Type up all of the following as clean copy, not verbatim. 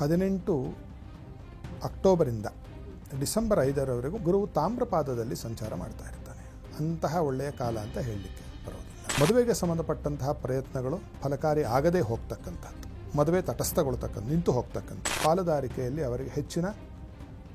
18 ಅಕ್ಟೋಬರಿಂದ December 5ರವರೆಗೂ ಗುರುವು ತಾಮ್ರಪಾದದಲ್ಲಿ ಸಂಚಾರ ಮಾಡ್ತಾ ಇರ್ತಾನೆ. ಅಂತಹ ಒಳ್ಳೆಯ ಕಾಲ ಅಂತ ಹೇಳಲಿಕ್ಕೆ ಬರೋದಿಲ್ಲ. ಮದುವೆಗೆ ಸಂಬಂಧಪಟ್ಟಂತಹ ಪ್ರಯತ್ನಗಳು ಫಲಕಾರಿ ಆಗದೇ ಹೋಗ್ತಕ್ಕಂಥದ್ದು, ಮದುವೆ ತಟಸ್ಥಗೊಳ್ತಕ್ಕಂಥ, ನಿಂತು ಹೋಗ್ತಕ್ಕಂಥ, ಪಾಲುದಾರಿಕೆಯಲ್ಲಿ ಅವರಿಗೆ ಹೆಚ್ಚಿನ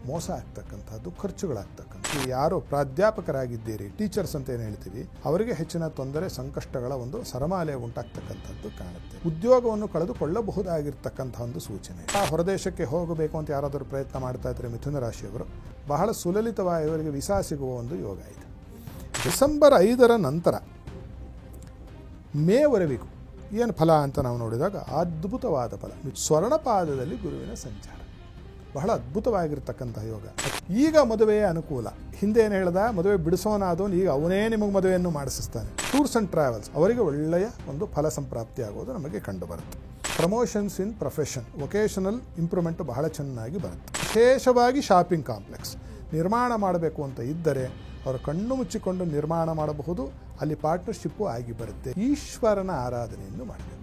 ಮೋಸ ಆಗ್ತಕ್ಕಂಥದ್ದು, ಖರ್ಚುಗಳಾಗ್ತಕ್ಕಂಥ. ಯಾರು ಪ್ರಾಧ್ಯಾಪಕರಾಗಿದ್ದೀರಿ, ಟೀಚರ್ಸ್ ಅಂತ ಏನು ಹೇಳ್ತೀವಿ, ಅವರಿಗೆ ಹೆಚ್ಚಿನ ತೊಂದರೆ, ಸಂಕಷ್ಟಗಳ ಒಂದು ಸರಮಾಲೆ ಉಂಟಾಗ್ತಕ್ಕಂಥದ್ದು ಕಾಣುತ್ತೆ. ಉದ್ಯೋಗವನ್ನು ಕಳೆದುಕೊಳ್ಳಬಹುದಾಗಿರ್ತಕ್ಕಂಥ ಒಂದು ಸೂಚನೆ. ಹೊರದೇಶಕ್ಕೆ ಹೋಗಬೇಕು ಅಂತ ಯಾರಾದರೂ ಪ್ರಯತ್ನ ಮಾಡ್ತಾ ಇದ್ರೆ ಮಿಥುನ ರಾಶಿಯವರು ಬಹಳ ಸುಲಲಿತವಾಗಿ ಇವರಿಗೆ ವೀಸಾ ಸಿಗುವ ಒಂದು ಯೋಗ ಇದೆ. ಡಿಸೆಂಬರ್ 5ರ ನಂತರ ಮೇವರೆಗೂ ಏನು ಫಲ ಅಂತ ನಾವು ನೋಡಿದಾಗ ಅದ್ಭುತವಾದ ಫಲ. ಸ್ವರ್ಣಪಾದದಲ್ಲಿ ಗುರುವಿನ ಸಂಚಾರ ಬಹಳ ಅದ್ಭುತವಾಗಿರ್ತಕ್ಕಂಥ ಯೋಗ. ಈಗ ಮದುವೆಯ ಅನುಕೂಲ. ಹಿಂದೆ ಏನು ಹೇಳ್ದ, ಮದುವೆ ಬಿಡಿಸೋನಾದವನು ಈಗ ಅವನೇ ನಿಮಗೆ ಮದುವೆಯನ್ನು ಮಾಡಿಸ್ತಾನೆ. ಟೂರ್ಸ್ ಆ್ಯಂಡ್ ಟ್ರಾವೆಲ್ಸ್ ಅವರಿಗೆ ಒಳ್ಳೆಯ ಒಂದು ಫಲ ಸಂಪ್ರಾಪ್ತಿ ಆಗೋದು ನಮಗೆ ಕಂಡು ಬರುತ್ತೆ. ಪ್ರಮೋಷನ್ಸ್ ಇನ್ ಪ್ರೊಫೆಷನ್, ವೊಕೇಶನಲ್ ಇಂಪ್ರೂವ್ಮೆಂಟ್ ಬಹಳ ಚೆನ್ನಾಗಿ ಬರುತ್ತೆ. ವಿಶೇಷವಾಗಿ ಶಾಪಿಂಗ್ ಕಾಂಪ್ಲೆಕ್ಸ್ ನಿರ್ಮಾಣ ಮಾಡಬೇಕು ಅಂತ ಇದ್ದರೆ ಅವರು ಕಣ್ಣು ಮುಚ್ಚಿಕೊಂಡು ನಿರ್ಮಾಣ ಮಾಡಬಹುದು. ಅಲ್ಲಿ ಪಾರ್ಟ್ನರ್ಶಿಪ್ಪು ಆಗಿ ಬರುತ್ತೆ. ಈಶ್ವರನ ಆರಾಧನೆಯನ್ನು ಮಾಡಬೇಕು.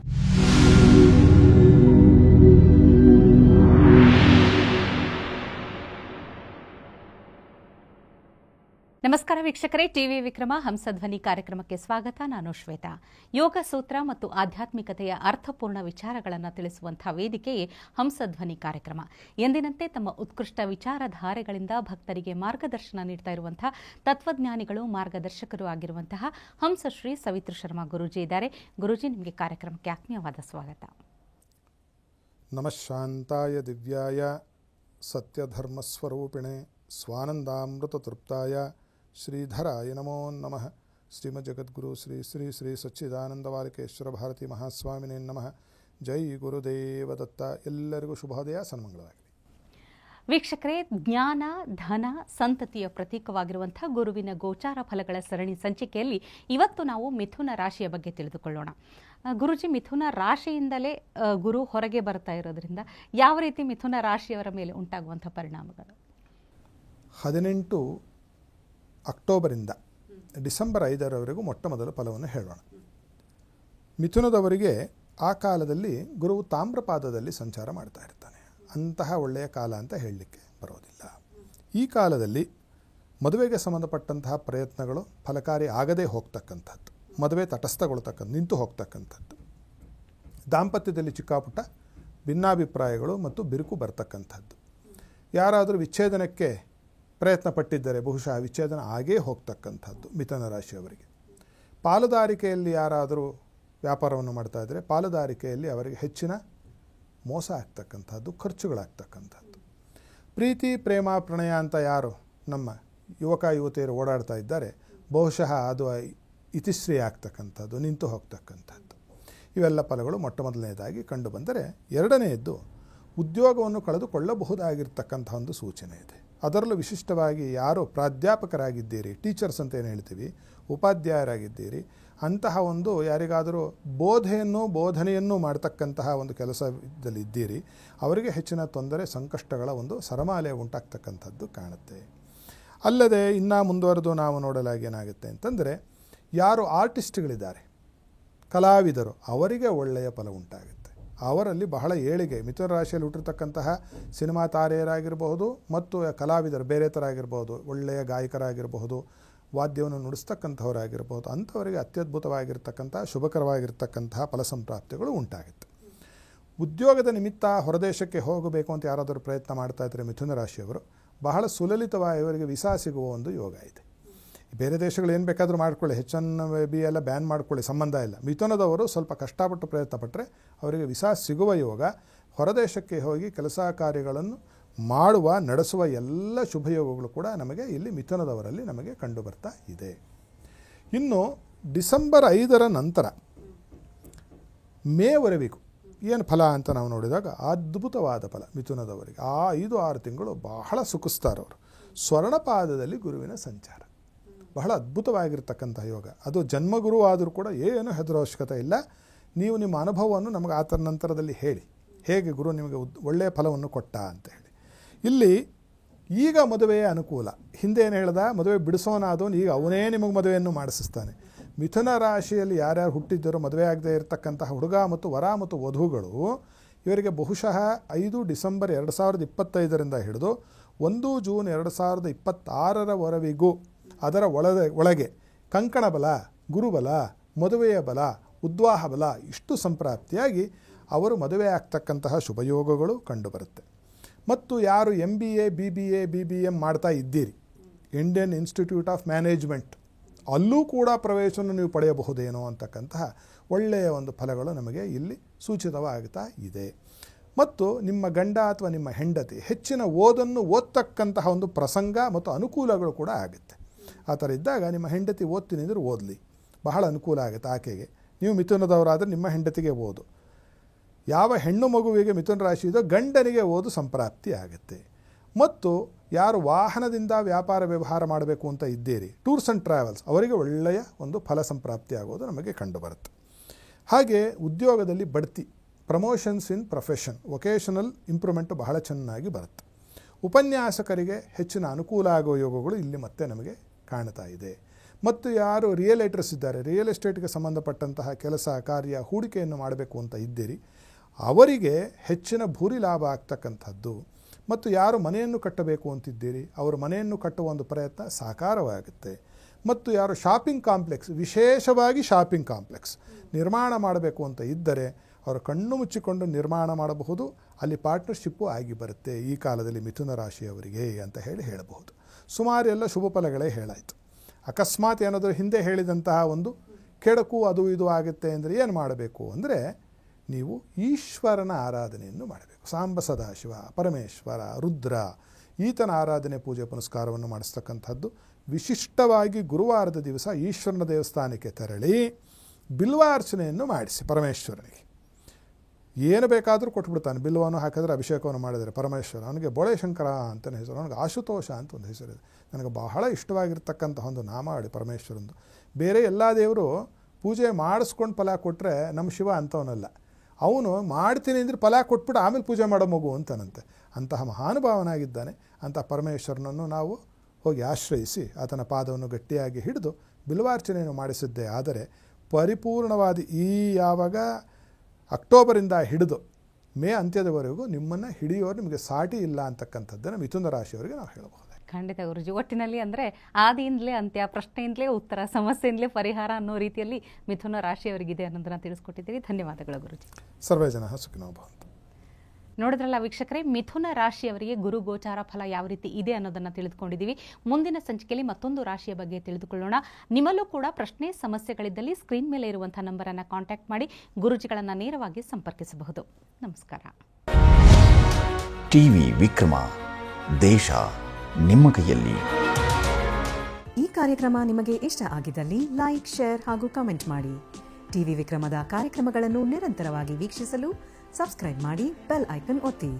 ನಮಸ್ಕಾರ ವೀಕ್ಷಕರೇ, ಟಿವಿ ವಿಕ್ರಮ ಹಂಸಧ್ವನಿ ಕಾರ್ಯಕ್ರಮಕ್ಕೆ ಸ್ವಾಗತ. ನಾನು ಶ್ವೇತಾ. ಯೋಗ ಸೂತ್ರ ಮತ್ತು ಆಧ್ಯಾತ್ಮಿಕತೆಯ ಅರ್ಥಪೂರ್ಣ ವಿಚಾರಗಳನ್ನು ತಿಳಿಸುವಂತಹ ವೇದಿಕೆಯೇ ಹಂಸಧ್ವನಿ ಕಾರ್ಯಕ್ರಮ. ಎಂದಿನಂತೆ ತಮ್ಮ ಉತ್ಕೃಷ್ಟ ವಿಚಾರಧಾರೆಗಳಿಂದ ಭಕ್ತರಿಗೆ ಮಾರ್ಗದರ್ಶನ ನೀಡ್ತಾ ಇರುವಂತಹ ತತ್ವಜ್ಞಾನಿಗಳು, ಮಾರ್ಗದರ್ಶಕರು ಆಗಿರುವಂತಹ ಹಂಸಶ್ರೀ ಸವಿತೃ ಶರ್ಮಾ ಗುರೂಜಿ ಇದ್ದಾರೆ. ಗುರೂಜಿ, ನಿಮಗೆ ಕಾರ್ಯಕ್ರಮಕ್ಕೆ ಆತ್ಮೀಯವಾದ ಸ್ವಾಗತ. ನಮಃ ಶಾಂತಾಯ ದಿವ್ಯಾಯ ಸತ್ಯಧರ್ಮಸ್ವರೂಪಿಣೆ ಸ್ವಾನಂದಾಮೃತ ತೃಪ್ತಾಯ ಶ್ರೀಧರಾಯ ನಮೋ ನಮಃ. ಶ್ರೀಮದ್ ಜಗದ್ಗುರು ಶ್ರೀ ಶ್ರೀ ಶ್ರೀ ಸಚ್ಚಿದಾನಂದವಾಲಕೇಶ್ವರ ಭಾರತಿ ಮಹಾಸ್ವಾಮಿನೇ ನಮಃ. ಜೈ ಗುರುದೇವ ದತ್ತ. ಎಲ್ಲರಿಗೂ ಶುಭೋದಯ, ಸನ್ಮಂಗಳವಾಗಲಿ. ವೀಕ್ಷಕರೇ, ಜ್ಞಾನ, ಧನ, ಸಂತತಿಯ ಪ್ರತೀಕವಾಗಿರುವಂತಹ ಗುರುವಿನ ಗೋಚಾರ ಫಲಗಳ ಸರಣಿ ಸಂಚಿಕೆಯಲ್ಲಿ ಇವತ್ತು ನಾವು ಮಿಥುನ ರಾಶಿಯ ಬಗ್ಗೆ ತಿಳಿದುಕೊಳ್ಳೋಣ. ಗುರುಜಿ, ಮಿಥುನ ರಾಶಿಯಿಂದಲೇ ಗುರು ಹೊರಗೆ ಬರ್ತಾ ಇರೋದ್ರಿಂದ ಯಾವ ರೀತಿ ಮಿಥುನ ರಾಶಿಯವರ ಮೇಲೆ ಉಂಟಾಗುವಂಥ ಪರಿಣಾಮಗಳು? 18 ಅಕ್ಟೋಬರಿಂದ ಡಿಸೆಂಬರ್ 5ರವರೆಗೂ ಮೊಟ್ಟ ಮೊದಲ ಫಲವನ್ನು ಹೇಳೋಣ. ಮಿಥುನದವರಿಗೆ ಆ ಕಾಲದಲ್ಲಿ ಗುರುವು ತಾಮ್ರಪಾದದಲ್ಲಿ ಸಂಚಾರ ಮಾಡ್ತಾ ಇರ್ತಾನೆ. ಅಂತಹ ಒಳ್ಳೆಯ ಕಾಲ ಅಂತ ಹೇಳಲಿಕ್ಕೆ ಬರೋದಿಲ್ಲ. ಈ ಕಾಲದಲ್ಲಿ ಮದುವೆಗೆ ಸಂಬಂಧಪಟ್ಟಂತಹ ಪ್ರಯತ್ನಗಳು ಫಲಕಾರಿ ಆಗದೇ ಹೋಗ್ತಕ್ಕಂಥದ್ದು, ಮದುವೆ ತಟಸ್ಥಗೊಳ್ತಕ್ಕಂಥ, ನಿಂತು ಹೋಗ್ತಕ್ಕಂಥದ್ದು, ದಾಂಪತ್ಯದಲ್ಲಿ ಚಿಕ್ಕಾಪುಟ್ಟ ಭಿನ್ನಾಭಿಪ್ರಾಯಗಳು ಮತ್ತು ಬಿರುಕು ಬರ್ತಕ್ಕಂಥದ್ದು. ಯಾರಾದರೂ ವಿಚ್ಛೇದನಕ್ಕೆ ಪ್ರಯತ್ನ ಪಟ್ಟಿದ್ದರೆ ಬಹುಶಃ ವಿಚ್ಛೇದನ ಆಗೇ ಹೋಗ್ತಕ್ಕಂಥದ್ದು ಮಿಥುನ ರಾಶಿಯವರಿಗೆ. ಪಾಲುದಾರಿಕೆಯಲ್ಲಿ ಯಾರಾದರೂ ವ್ಯಾಪಾರವನ್ನು ಮಾಡ್ತಾ ಇದ್ದರೆ ಪಾಲುದಾರಿಕೆಯಲ್ಲಿ ಅವರಿಗೆ ಹೆಚ್ಚಿನ ಮೋಸ ಆಗ್ತಕ್ಕಂಥದ್ದು, ಖರ್ಚುಗಳಾಗ್ತಕ್ಕಂಥದ್ದು. ಪ್ರೀತಿ, ಪ್ರೇಮ, ಪ್ರಣಯ ಅಂತ ಯಾರು ನಮ್ಮ ಯುವಕ ಯುವತಿಯರು ಓಡಾಡ್ತಾ ಇದ್ದಾರೆ ಬಹುಶಃ ಅದು ಇತಿಶ್ರೀ ಆಗ್ತಕ್ಕಂಥದ್ದು, ನಿಂತು ಹೋಗ್ತಕ್ಕಂಥದ್ದು. ಇವೆಲ್ಲ ಫಲಗಳು ಮೊಟ್ಟ ಮೊದಲನೇದಾಗಿ ಕಂಡು ಬಂದರೆ, ಎರಡನೆಯದ್ದು ಉದ್ಯೋಗವನ್ನು ಕಳೆದುಕೊಳ್ಳಬಹುದಾಗಿರ್ತಕ್ಕಂಥ ಒಂದು ಸೂಚನೆ ಇದೆ. ಅದರಲ್ಲೂ ವಿಶಿಷ್ಟವಾಗಿ ಯಾರು ಪ್ರಾಧ್ಯಾಪಕರಾಗಿದ್ದೀರಿ, ಟೀಚರ್ಸ್ ಅಂತ ಏನು ಹೇಳ್ತೀವಿ, ಉಪಾಧ್ಯಾಯರಾಗಿದ್ದೀರಿ, ಅಂತಹ ಒಂದು ಯಾರಿಗಾದರೂ ಬೋಧನೆಯನ್ನು ಮಾಡ್ತಕ್ಕಂತಹ ಒಂದು ಕೆಲಸದಲ್ಲಿದ್ದೀರಿ, ಅವರಿಗೆ ಹೆಚ್ಚಿನ ತೊಂದರೆ, ಸಂಕಷ್ಟಗಳ ಒಂದು ಸರಮಾಲೆ ಉಂಟಾಗ್ತಕ್ಕಂಥದ್ದು ಕಾಣುತ್ತೆ. ಅಲ್ಲದೆ ಇನ್ನೂ ಮುಂದುವರೆದು ನಾವು ನೋಡಲಾಗಿ ಏನಾಗುತ್ತೆ ಅಂತಂದರೆ, ಯಾರು ಆರ್ಟಿಸ್ಟ್ಗಳಿದ್ದಾರೆ, ಕಲಾವಿದರು, ಅವರಿಗೆ ಒಳ್ಳೆಯ ಫಲ ಉಂಟಾಗುತ್ತೆ. ಅವರಲ್ಲಿ ಬಹಳ ಏಳಿಗೆ. ಮಿಥುನ ರಾಶಿಯಲ್ಲಿ ಹುಟ್ಟಿರ್ತಕ್ಕಂತಹ ಸಿನಿಮಾ ತಾರೆಯರಾಗಿರಬಹುದು ಮತ್ತು ಕಲಾವಿದರು ಬೇರೆ ಥರ ಆಗಿರ್ಬೋದು, ಒಳ್ಳೆಯ ಗಾಯಕರಾಗಿರಬಹುದು, ವಾದ್ಯವನ್ನು ನುಡಿಸ್ತಕ್ಕಂಥವರಾಗಿರ್ಬೋದು, ಅಂಥವರಿಗೆ ಅತ್ಯದ್ಭುತವಾಗಿರ್ತಕ್ಕಂಥ ಶುಭಕರವಾಗಿರ್ತಕ್ಕಂತಹ ಫಲಸಂಪ್ರಾಪ್ತಿಗಳು ಉಂಟಾಗುತ್ತೆ. ಉದ್ಯೋಗದ ನಿಮಿತ್ತ ಹೊರದೇಶಕ್ಕೆ ಹೋಗಬೇಕು ಅಂತ ಯಾರಾದರೂ ಪ್ರಯತ್ನ ಮಾಡ್ತಾ ಇದ್ದರೆ ಮಿಥುನ ರಾಶಿಯವರು ಬಹಳ ಸುಲಲಿತವಾಗಿ ಇವರಿಗೆ ವೀಸಾ ಸಿಗುವ ಒಂದು ಯೋಗ ಇದೆ. ಬೇರೆ ದೇಶಗಳು ಏನು ಬೇಕಾದರೂ ಮಾಡ್ಕೊಳ್ಳಿ, H1B ಎಲ್ಲ ಬ್ಯಾನ್ ಮಾಡ್ಕೊಳ್ಳಿ, ಸಂಬಂಧ ಇಲ್ಲ. ಮಿಥುನದವರು ಸ್ವಲ್ಪ ಕಷ್ಟಪಟ್ಟು ಪ್ರಯತ್ನ ಪಟ್ಟರೆ ಅವರಿಗೆ ವೀಸಾ ಸಿಗುವ ಯೋಗ. ಹೊರದೇಶಕ್ಕೆ ಹೋಗಿ ಕೆಲಸ ಕಾರ್ಯಗಳನ್ನು ನಡೆಸುವ ಎಲ್ಲ ಶುಭಯೋಗಗಳು ಕೂಡ ನಮಗೆ ಇಲ್ಲಿ ಮಿಥುನದವರಲ್ಲಿ ನಮಗೆ ಕಂಡು ಬರ್ತಾ ಇದೆ. ಇನ್ನು ಡಿಸೆಂಬರ್ 5ರ ನಂತರ ಮೇವರೆಗೂ ಏನು ಫಲ ಅಂತ ನಾವು ನೋಡಿದಾಗ ಅದ್ಭುತವಾದ ಫಲ ಮಿಥುನದವರಿಗೆ. ಆ 5-6 ತಿಂಗಳು ಬಹಳ ಸುಖಿಸ್ತಾರವರು. ಸ್ವರ್ಣಪಾದದಲ್ಲಿ ಗುರುವಿನ ಸಂಚಾರ ಬಹಳ ಅದ್ಭುತವಾಗಿರ್ತಕ್ಕಂಥ ಯೋಗ. ಅದು ಜನ್ಮಗುರು ಆದರೂ ಕೂಡ ಏನು ಹೆದರೋ ಅವಶ್ಯಕತೆ ಇಲ್ಲ. ನೀವು ನಿಮ್ಮ ಅನುಭವವನ್ನು ನಮಗೆ ಆ ನಂತರದಲ್ಲಿ ಹೇಳಿ, ಹೇಗೆ ಗುರು ನಿಮಗೆ ಒಳ್ಳೆಯ ಫಲವನ್ನು ಕೊಟ್ಟ ಅಂತ ಹೇಳಿ. ಇಲ್ಲಿ ಈಗ ಮದುವೆಯ ಅನುಕೂಲ. ಹಿಂದೆ ಏನು ಹೇಳ್ದ, ಮದುವೆ ಬಿಡಿಸೋನಾದವನು ಈಗ ಅವನೇ ನಿಮಗೆ ಮದುವೆಯನ್ನು ಮಾಡಿಸ್ತಾನೆ. ಮಿಥುನ ರಾಶಿಯಲ್ಲಿ ಯಾರ್ಯಾರು ಹುಟ್ಟಿದ್ದರೋ ಮದುವೆ ಆಗದೆ ಇರತಕ್ಕಂತಹ ಹುಡುಗ ಮತ್ತು ವರ ಮತ್ತು ವಧುಗಳು ಇವರಿಗೆ ಬಹುಶಃ 5 ಡಿಸೆಂಬರ್ 2025 ಹಿಡಿದು 1 ಜೂನ್ 2026 ಅದರ ಒಳಗೆ ಕಂಕಣ ಬಲ, ಗುರುಬಲ, ಮದುವೆಯ ಬಲ, ಉದ್ವಾಹ ಬಲ ಇಷ್ಟು ಸಂಪ್ರಾಪ್ತಿಯಾಗಿ ಅವರು ಮದುವೆ ಆಗ್ತಕ್ಕಂತಹ ಶುಭಯೋಗಗಳು ಕಂಡುಬರುತ್ತೆ. ಮತ್ತು ಯಾರು MBA, BBA, BBM ಮಾಡ್ತಾ ಇದ್ದೀರಿ, ಇಂಡಿಯನ್ ಇನ್ಸ್ಟಿಟ್ಯೂಟ್ ಆಫ್ ಮ್ಯಾನೇಜ್ಮೆಂಟ್, ಅಲ್ಲೂ ಕೂಡ ಪ್ರವೇಶವನ್ನು ನೀವು ಪಡೆಯಬಹುದೇನೋ ಅಂತಕ್ಕಂತಹ ಒಳ್ಳೆಯ ಒಂದು ಫಲಗಳು ನಮಗೆ ಇಲ್ಲಿ ಸೂಚಿತವಾಗ್ತಾ ಇದೆ. ಮತ್ತು ನಿಮ್ಮ ಗಂಡ ಅಥವಾ ನಿಮ್ಮ ಹೆಂಡತಿ ಹೆಚ್ಚಿನ ಓದನ್ನು ಓದ್ತಕ್ಕಂತಹ ಒಂದು ಪ್ರಸಂಗ ಮತ್ತು ಅನುಕೂಲಗಳು ಕೂಡ ಆಗುತ್ತೆ. ಆ ಥರ ಇದ್ದಾಗ ನಿಮ್ಮ ಹೆಂಡತಿ ಓದ್ತೀನಿ ಅಂದರೆ ಓದಲಿ, ಬಹಳ ಅನುಕೂಲ ಆಗುತ್ತೆ ಆಕೆಗೆ. ನೀವು ಮಿಥುನದವರಾದರೆ ನಿಮ್ಮ ಹೆಂಡತಿಗೆ ಓದು. ಯಾವ ಹೆಣ್ಣು ಮಗುವಿಗೆ ಮಿಥುನ ರಾಶಿ ಇದೋ ಗಂಡನಿಗೆ ಓದು ಸಂಪ್ರಾಪ್ತಿ ಆಗುತ್ತೆ. ಮತ್ತು ಯಾರು ವಾಹನದಿಂದ ವ್ಯಾಪಾರ ವ್ಯವಹಾರ ಮಾಡಬೇಕು ಅಂತ ಇದ್ದೀರಿ, ಟೂರ್ಸ್ ಆ್ಯಂಡ್ ಟ್ರಾವೆಲ್ಸ್, ಅವರಿಗೆ ಒಳ್ಳೆಯ ಒಂದು ಫಲ ಸಂಪ್ರಾಪ್ತಿ ಆಗೋದು ನಮಗೆ ಕಂಡುಬರುತ್ತೆ. ಹಾಗೆ ಉದ್ಯೋಗದಲ್ಲಿ ಬಡ್ತಿ, ಪ್ರಮೋಷನ್ಸ್ ಇನ್ ಪ್ರೊಫೆಷನ್, ವೊಕೇಶನಲ್ ಇಂಪ್ರೂವ್ಮೆಂಟು ಬಹಳ ಚೆನ್ನಾಗಿ ಬರುತ್ತೆ. ಉಪನ್ಯಾಸಕರಿಗೆ ಹೆಚ್ಚಿನ ಅನುಕೂಲ ಆಗೋ ಯೋಗಗಳು ಇಲ್ಲಿ ಮತ್ತೆ ನಮಗೆ ಕಾಣ್ತಾ ಇದೆ. ಮತ್ತು ಯಾರು ರಿಯಲೇಟರ್ಸ್ ಇದ್ದಾರೆ, ರಿಯಲ್ ಎಸ್ಟೇಟ್ಗೆ ಸಂಬಂಧಪಟ್ಟಂತಹ ಕೆಲಸ ಕಾರ್ಯ ಹೂಡಿಕೆಯನ್ನು ಮಾಡಬೇಕು ಅಂತ ಇದ್ದೀರಿ, ಅವರಿಗೆ ಹೆಚ್ಚಿನ ಭೂರಿ ಲಾಭ ಆಗ್ತಕ್ಕಂಥದ್ದು. ಮತ್ತು ಯಾರು ಮನೆಯನ್ನು ಕಟ್ಟಬೇಕು ಅಂತಿದ್ದೀರಿ, ಅವರು ಮನೆಯನ್ನು ಕಟ್ಟುವ ಒಂದು ಪ್ರಯತ್ನ ಸಾಕಾರವಾಗುತ್ತೆ. ಮತ್ತು ಯಾರು ಶಾಪಿಂಗ್ ಕಾಂಪ್ಲೆಕ್ಸ್, ವಿಶೇಷವಾಗಿ ಶಾಪಿಂಗ್ ಕಾಂಪ್ಲೆಕ್ಸ್ ನಿರ್ಮಾಣ ಮಾಡಬೇಕು ಅಂತ ಇದ್ದರೆ ಅವರು ಕಣ್ಣು ಮುಚ್ಚಿಕೊಂಡು ನಿರ್ಮಾಣ ಮಾಡಬಹುದು. ಅಲ್ಲಿ ಪಾರ್ಟ್ನರ್ಶಿಪ್ಪು ಆಗಿ ಬರುತ್ತೆ ಈ ಕಾಲದಲ್ಲಿ ಮಿಥುನ ರಾಶಿಯವರಿಗೆ ಅಂತ ಹೇಳಬಹುದು. ಸುಮಾರು ಎಲ್ಲ ಶುಭ ಫಲಗಳೇ ಹೇಳಾಯಿತು. ಅಕಸ್ಮಾತ್ ಏನಾದರೂ ಹಿಂದೆ ಹೇಳಿದಂತಹ ಒಂದು ಕೆಡಕು ಅದು ಇದು ಆಗುತ್ತೆ ಅಂದರೆ ಏನು ಮಾಡಬೇಕು ಅಂದರೆ, ನೀವು ಈಶ್ವರನ ಆರಾಧನೆಯನ್ನು ಮಾಡಬೇಕು. ಸಾಂಬ ಸದಾಶಿವ, ಪರಮೇಶ್ವರ, ರುದ್ರ ಈತನ ಆರಾಧನೆ, ಪೂಜೆ ಪುನಸ್ಕಾರವನ್ನು ಮಾಡಿಸ್ತಕ್ಕಂಥದ್ದು. ವಿಶಿಷ್ಟವಾಗಿ ಗುರುವಾರದ ದಿವಸ ಈಶ್ವರನ ದೇವಸ್ಥಾನಕ್ಕೆ ತೆರಳಿ ಬಿಲ್ವಾರ್ಚನೆಯನ್ನು ಮಾಡಿಸಿ ಪರಮೇಶ್ವರನಿಗೆ. ಏನು ಬೇಕಾದರೂ ಕೊಟ್ಬಿಡ್ತಾನೆ. ಬಿಲ್ವವನ್ನು ಹಾಕಿದ್ರೆ, ಅಭಿಷೇಕವನ್ನು ಮಾಡಿದರೆ ಪರಮೇಶ್ವರ. ಅವನಿಗೆ ಬೋಳೆಶಂಕರ ಅಂತಲೇ ಹೆಸರು, ಅವನಿಗೆ ಆಶುತೋಷ ಅಂತ ಒಂದು ಹೆಸರಿದೆ. ನನಗೆ ಬಹಳ ಇಷ್ಟವಾಗಿರ್ತಕ್ಕಂಥ ಒಂದು ನಾಮಾವಳಿ ಪರಮೇಶ್ವರಂದು. ಬೇರೆ ಎಲ್ಲ ದೇವರು ಪೂಜೆ ಮಾಡಿಸ್ಕೊಂಡು ಫಲ ಕೊಟ್ಟರೆ ನಮ್ಮ ಶಿವ ಅಂಥವನಲ್ಲ. ಅವನು ಮಾಡ್ತೀನಿ ಅಂದರೆ ಫಲ ಕೊಟ್ಬಿಟ್ಟು ಆಮೇಲೆ ಪೂಜೆ ಮಾಡೋ ಮಗು ಅಂತನಂತೆ. ಅಂತಹ ಮಹಾನುಭಾವನಾಗಿದ್ದಾನೆ. ಅಂತಹ ಪರಮೇಶ್ವರನನ್ನು ನಾವು ಹೋಗಿ ಆಶ್ರಯಿಸಿ ಆತನ ಪಾದವನ್ನು ಗಟ್ಟಿಯಾಗಿ ಹಿಡಿದು ಬಿಲ್ವಾರ್ಚನೆಯನ್ನು ಮಾಡಿಸಿದ್ದೇ ಆದರೆ ಪರಿಪೂರ್ಣವಾದ ಈ ಯಾವಾಗ ಅಕ್ಟೋಬರಿಂದ ಹಿಡಿದು ಮೇ ಅಂತ್ಯದವರೆಗೂ ನಿಮ್ಮನ್ನು ಹಿಡಿಯೋರು ನಿಮಗೆ ಸಾಟಿ ಇಲ್ಲ ಅಂತಕ್ಕಂಥದ್ದನ್ನು ಮಿಥುನ ರಾಶಿಯವರಿಗೆ ನಾವು ಹೇಳಬಹುದು. ಖಂಡಿತ ಗುರುಜಿ. ಒಟ್ಟಿನಲ್ಲಿ ಅಂದರೆ ಆದಿಯಿಂದಲೇ ಅಂತ್ಯ, ಪ್ರಶ್ನೆಯಿಂದಲೇ ಉತ್ತರ, ಸಮಸ್ಯೆಯಿಂದಲೇ ಪರಿಹಾರ ಅನ್ನೋ ರೀತಿಯಲ್ಲಿ ಮಿಥುನ ರಾಶಿಯವರಿಗಿದೆ ಅನ್ನೋದನ್ನು ತಿಳಿಸ್ಕೊಟ್ಟಿದ್ದೀರಿ. ಧನ್ಯವಾದಗಳು ಗುರುಜಿ. ಸರ್ವೇ ಜನ ಸುಖಿನೋ ಭವಂತು. ನೋಡಿದ್ರಲ್ಲ ವೀಕ್ಷಕರೇ, ಮಿಥುನ ರಾಶಿಯವರಿಗೆ ಗುರು ಗೋಚಾರ ಫಲ ಯಾವ ರೀತಿ ಇದೆ ಅನ್ನೋದನ್ನು ತಿಳಿದುಕೊಂಡಿದ್ದೀವಿ. ಮುಂದಿನ ಸಂಚಿಕೆಯಲ್ಲಿ ಮತ್ತೊಂದು ರಾಶಿಯ ಬಗ್ಗೆ ತಿಳಿದುಕೊಳ್ಳೋಣ. ನಿಮ್ಮಲ್ಲೂ ಕೂಡ ಪ್ರಶ್ನೆ ಸಮಸ್ಯೆಗಳಿದ್ದಲ್ಲಿ ಸ್ಕ್ರೀನ್ ಮೇಲೆ ಇರುವಂಥ ನಂಬರನ್ನು ಕಾಂಟ್ಯಾಕ್ಟ್ ಮಾಡಿ ಗುರುಜಿಗಳನ್ನು ನೇರವಾಗಿ ಸಂಪರ್ಕಿಸಬಹುದು. ನಮಸ್ಕಾರ. ಟಿವಿ ವಿಕ್ರಮ, ದೇಶ ನಿಮ್ಮ ಕೈಯಲ್ಲಿ. ಈ ಕಾರ್ಯಕ್ರಮ ನಿಮಗೆ ಇಷ್ಟ ಆಗಿದ್ದಲ್ಲಿ ಲೈಕ್, ಶೇರ್ ಹಾಗೂ ಕಮೆಂಟ್ ಮಾಡಿ. ಟಿವಿ ವಿಕ್ರಮದ ಕಾರ್ಯಕ್ರಮಗಳನ್ನು ನಿರಂತರವಾಗಿ ವೀಕ್ಷಿಸಲು ಸಬ್ಸ್ಕ್ರೈಬ್ ಮಾಡಿ, ಬೆಲ್ ಐಕನ್ ಒತ್ತಿ.